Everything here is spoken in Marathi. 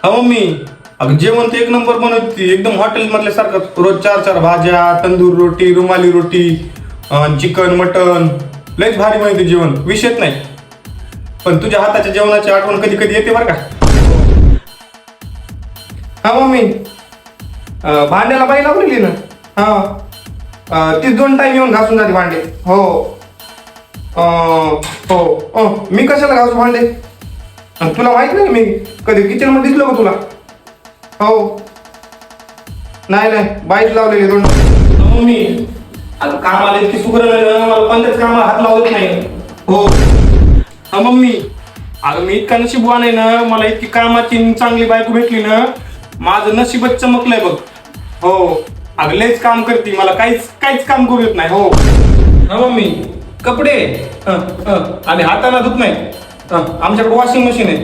हा मम्मी, अगं जेवण तर एक नंबर बनवते, एकदम हॉटेल मधल्या सारखं. रोज चार चार भाज्या, तंदूर रोटी, रुमाली रोटी, चिकन मटन, लयच भारी बनवते जेवण, विषयच नाही. पण तुझ्या हाताच्या जेवणाची आठवण कधी कधी येते बरं का. हा मम्मी, भांड्याला बाई लावलेली ना. हा, ती 2 टाइम येऊन घासून जाते भांडे. हो. हो, मी कशाला घासू भांडे? तुला माहित नाही मी कधी किचन मध्ये दिसलो का तुला? हो. नाही नाही, बाईच लावलेली 2. मम्मी, आता कामाला इतकी सुग्र मला कोणत्याच कामाला हात लावत नाही. हो. हा मम्मी, अगं मी इतका नशीबवान आहे ना, मला इतकी कामाची चांगली बायको भेटली ना, माझं नशीबच चमकलंय बघ. हो, अगं लयच काम करते, मला काहीच काहीच काम करू येत नाही. हो. हा मम्मी, कपडे आम्ही हाताने धुत नाही. आमच्याकडे वॉशिंग मशीन आहे.